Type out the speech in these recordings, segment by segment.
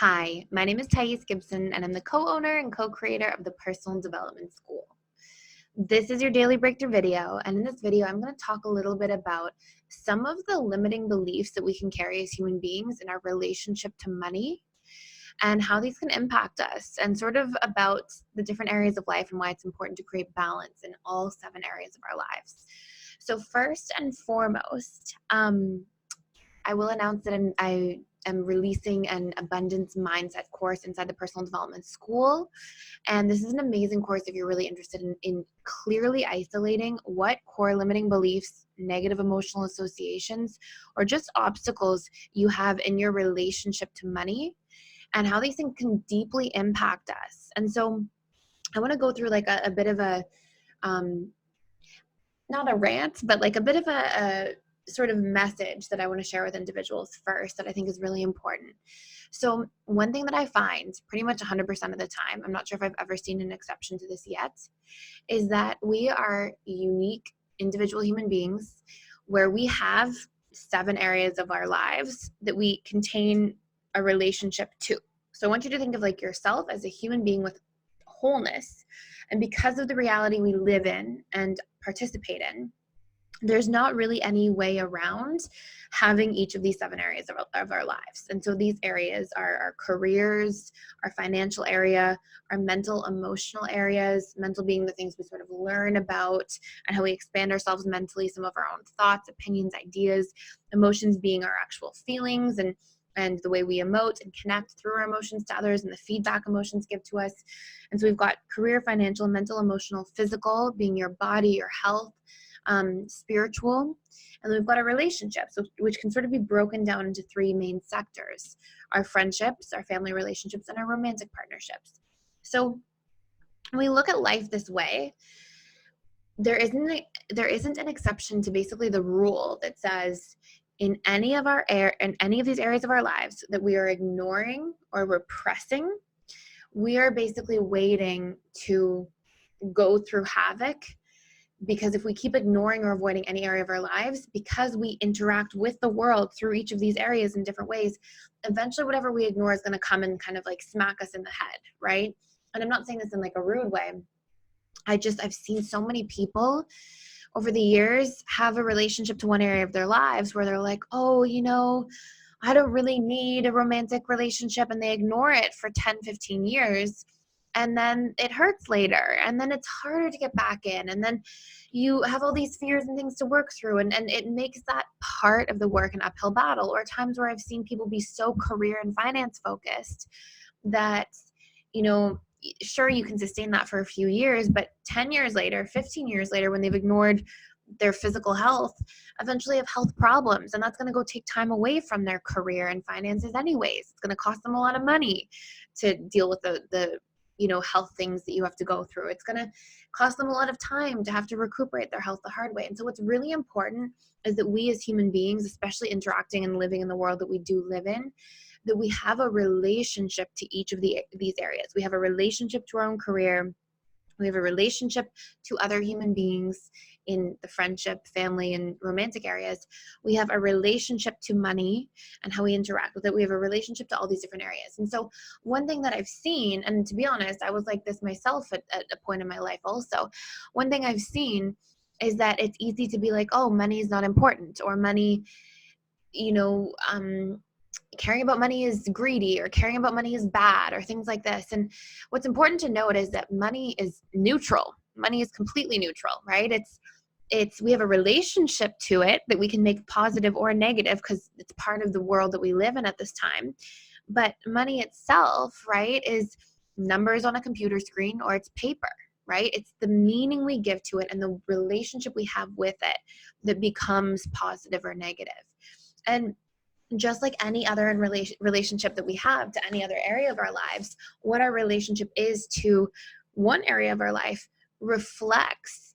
Hi, my name is Gibson, and I'm the co-owner and co-creator of the Personal Development School. This is your daily breakthrough video, and in this video, I'm going to talk a little bit about some of the limiting beliefs that we can carry as human beings in our relationship to money and how these can impact us, and sort of about the different areas of life and why it's important to create balance in all 7 areas of our lives. So first and foremost, I will announce that I am releasing an abundance mindset course inside the Personal Development School. And this is an amazing course if you're really interested in clearly isolating what core limiting beliefs, negative emotional associations, or just obstacles you have in your relationship to money and how these things can deeply impact us. And so I want to go through like a bit of a, not a rant, but like a bit of a sort of message that I want to share with individuals first that I think is really important. So one thing that I find pretty much 100% of the time, I'm not sure if I've ever seen an exception to this yet, is that we are unique individual human beings where we have 7 areas of our lives that we contain a relationship to. So I want you to think of like yourself as a human being with wholeness. And because of the reality we live in and participate in, there's not really any way around having each of these 7 areas of our lives. And so these areas are our careers, our financial area, our mental, emotional areas, mental being the things we sort of learn about and how we expand ourselves mentally, some of our own thoughts, opinions, ideas, emotions being our actual feelings and the way we emote and connect through our emotions to others and the feedback emotions give to us. And so we've got career, financial, mental, emotional, physical, being your body, your health, spiritual, and then we've got our relationships, which can sort of be broken down into 3 main sectors: our friendships, our family relationships, and our romantic partnerships. So when we look at life this way, there isn't an exception to basically the rule that says in any of these areas of our lives that we are ignoring or repressing, we are basically waiting to go through havoc. Because if we keep ignoring or avoiding any area of our lives, because we interact with the world through each of these areas in different ways, eventually whatever we ignore is going to come and kind of like smack us in the head, right? And I'm not saying this in like a rude way. I've seen so many people over the years have a relationship to one area of their lives where they're like, oh, I don't really need a romantic relationship, and they ignore it for 10, 15 years. And then it hurts later, and then it's harder to get back in, and then you have all these fears and things to work through, and it makes that part of the work an uphill battle. Or times where I've seen people be so career and finance focused that, sure, you can sustain that for a few years, but 10 years later, 15 years later, when they've ignored their physical health, eventually have health problems, and that's going to go take time away from their career and finances anyways. It's going to cost them a lot of money to deal with the health things that you have to go through. It's going to cost them a lot of time to have to recuperate their health the hard way. And so what's really important is that we as human beings, especially interacting and living in the world that we do live in, that we have a relationship to each of these areas. We have a relationship to our own career. We have a relationship to other human beings in the friendship, family, and romantic areas. We have a relationship to money and how we interact with it. We have a relationship to all these different areas. And so one thing that I've seen, and to be honest, I was like this myself at a point in my life also, one thing I've seen is that it's easy to be like, oh, money is not important, or money, caring about money is greedy, or caring about money is bad, or things like this. And what's important to note is that money is neutral. Money is completely neutral, right? We have a relationship to it that we can make positive or negative because it's part of the world that we live in at this time. But money itself, right, is numbers on a computer screen, or it's paper, right? It's the meaning we give to it and the relationship we have with it that becomes positive or negative. And just like any other relationship that we have to any other area of our lives, what our relationship is to one area of our life reflects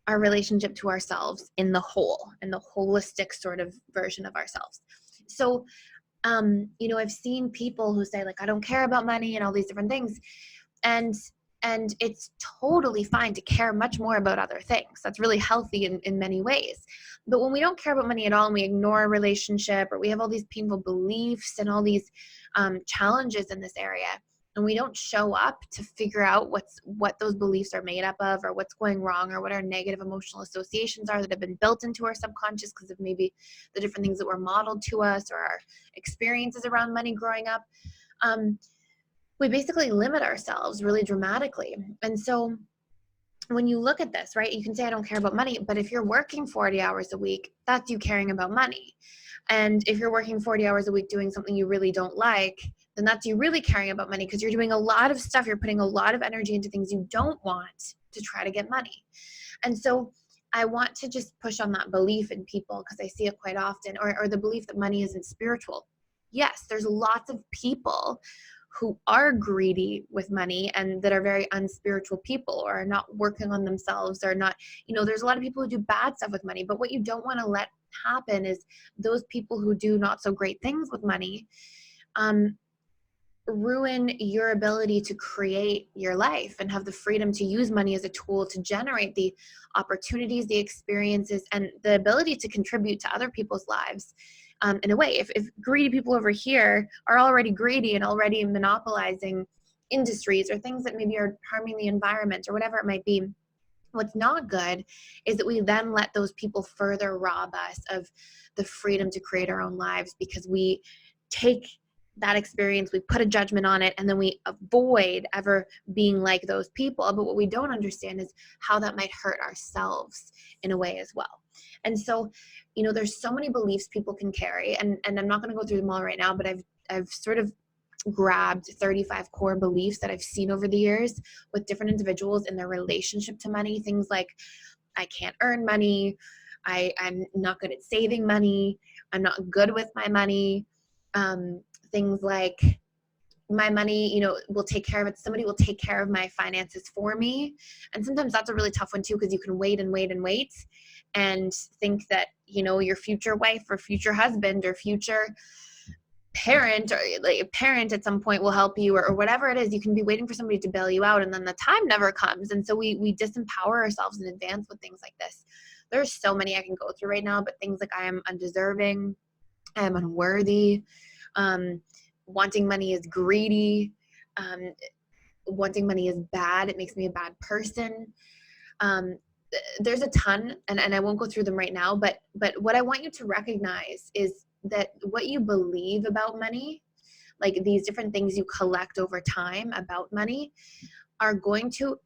our relationship to ourselves in the whole, in the holistic sort of version of ourselves. So, I've seen people who say like, I don't care about money and all these different things. And And it's totally fine to care much more about other things. That's really healthy in many ways. But when we don't care about money at all and we ignore a relationship, or we have all these painful beliefs and all these challenges in this area, and we don't show up to figure out what those beliefs are made up of, or what's going wrong, or what our negative emotional associations are that have been built into our subconscious because of maybe the different things that were modeled to us or our experiences around money growing up, we basically limit ourselves really dramatically. And so when you look at this, right, you can say, I don't care about money, but if you're working 40 hours a week, that's you caring about money. And if you're working 40 hours a week doing something you really don't like, then that's you really caring about money, because you're doing a lot of stuff. You're putting a lot of energy into things you don't want to try to get money. And so I want to just push on that belief in people, because I see it quite often, or the belief that money isn't spiritual. Yes, there's lots of people who are greedy with money and that are very unspiritual people, or are not working on themselves, or not, there's a lot of people who do bad stuff with money. But what you don't want to let happen is those people who do not so great things with money ruin your ability to create your life and have the freedom to use money as a tool to generate the opportunities, the experiences, and the ability to contribute to other people's lives. In a way, if greedy people over here are already greedy and already monopolizing industries or things that maybe are harming the environment or whatever it might be, what's not good is that we then let those people further rob us of the freedom to create our own lives, because we take that experience, we put a judgment on it, and then we avoid ever being like those people. But what we don't understand is how that might hurt ourselves in a way as well. And so, there's so many beliefs people can carry, and I'm not going to go through them all right now, but I've sort of grabbed 35 core beliefs that I've seen over the years with different individuals in their relationship to money. Things like, I can't earn money, I'm not good at saving money, I'm not good with my money. Things like, my money, will take care of it. Somebody will take care of my finances for me. And sometimes that's a really tough one too, because you can wait and wait and wait and think that, your future wife or future husband or future parent, or like a parent at some point will help you, or whatever it is. You can be waiting for somebody to bail you out, and then the time never comes. And so we disempower ourselves in advance with things like this. There's so many I can go through right now, but things like, I am undeserving, I am unworthy, wanting money is greedy, wanting money is bad, it makes me a bad person. There's a ton, and I won't go through them right now, but what I want you to recognize is that what you believe about money, like these different things you collect over time about money, are going to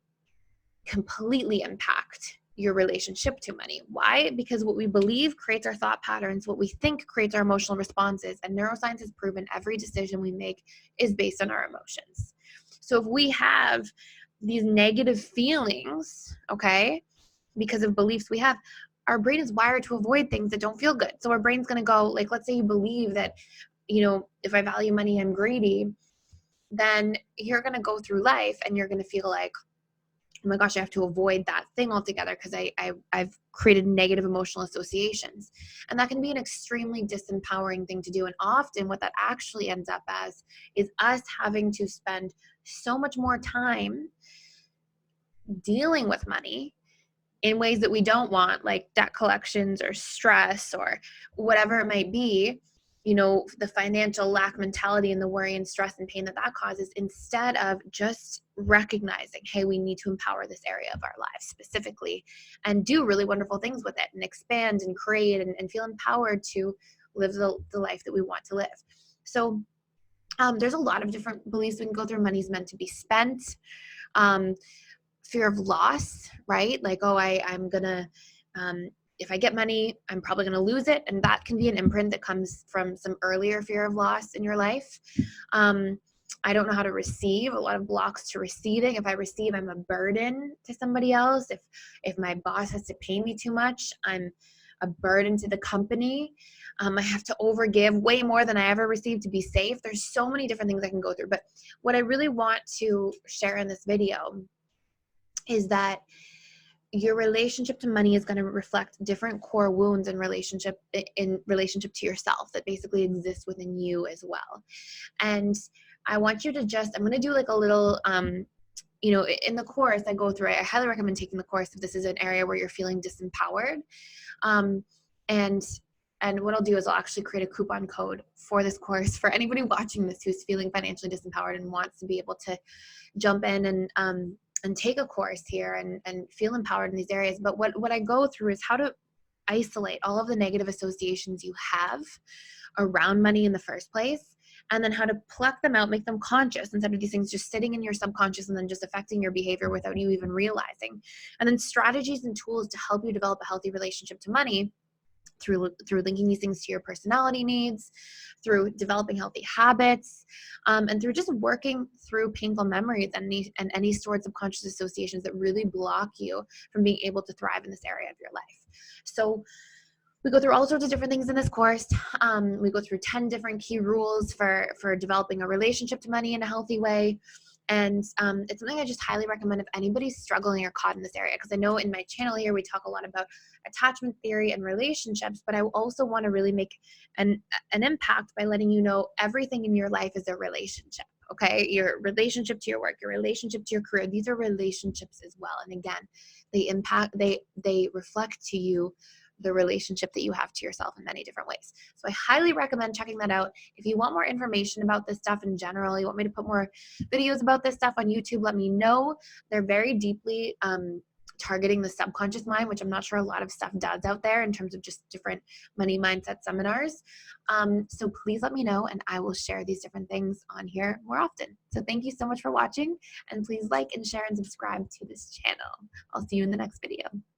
completely impact your relationship to money. Why? Because what we believe creates our thought patterns. What we think creates our emotional responses. And neuroscience has proven every decision we make is based on our emotions. So if we have these negative feelings, okay, because of beliefs we have, our brain is wired to avoid things that don't feel good. So our brain's going to go, like, let's say you believe that, if I value money, I'm greedy, then you're going to go through life and you're going to feel like, oh my gosh, I have to avoid that thing altogether because I've created negative emotional associations. And that can be an extremely disempowering thing to do. And often what that actually ends up as is us having to spend so much more time dealing with money in ways that we don't want, like debt collections or stress or whatever it might be, the financial lack mentality and the worry and stress and pain that causes, instead of just recognizing, hey, we need to empower this area of our lives specifically and do really wonderful things with it and expand and create and feel empowered to live the life that we want to live. So there's a lot of different beliefs we can go through. Money's meant to be spent. Fear of loss, right? Like, oh, I'm gonna, if I get money, I'm probably gonna lose it. And that can be an imprint that comes from some earlier fear of loss in your life. I don't know how to receive, a lot of blocks to receiving. If I receive, I'm a burden to somebody else. If my boss has to pay me too much, I'm a burden to the company. I have to overgive way more than I ever received to be safe. There's so many different things I can go through. But what I really want to share in this video is that your relationship to money is going to reflect different core wounds in relationship to yourself that basically exist within you as well. And I want you to I'm going to do like a little in the course I go through, I highly recommend taking the course if this is an area where you're feeling disempowered. Um, and and what I'll do is I'll actually create a coupon code for this course for anybody watching this who's feeling financially disempowered and wants to be able to jump in and take a course here and feel empowered in these areas. But what I go through is how to isolate all of the negative associations you have around money in the first place, and then how to pluck them out, make them conscious instead of these things just sitting in your subconscious and then just affecting your behavior without you even realizing. And then strategies and tools to help you develop a healthy relationship to money through linking these things to your personality needs, through developing healthy habits, and through just working through painful memories and any stored subconscious associations that really block you from being able to thrive in this area of your life. So we go through all sorts of different things in this course. We go through 10 different key rules for developing a relationship to money in a healthy way. And it's something I just highly recommend if anybody's struggling or caught in this area. Because I know in my channel here, we talk a lot about attachment theory and relationships, but I also want to really make an impact by letting you know everything in your life is a relationship. Okay, your relationship to your work, your relationship to your career, these are relationships as well. And again, they reflect to you the relationship that you have to yourself in many different ways. So I highly recommend checking that out. If you want more information about this stuff in general, you want me to put more videos about this stuff on YouTube, let me know. They're very deeply targeting the subconscious mind, which I'm not sure a lot of stuff does out there in terms of just different money mindset seminars. So please let me know, and I will share these different things on here more often. So thank you so much for watching, and please like and share and subscribe to this channel. I'll see you in the next video.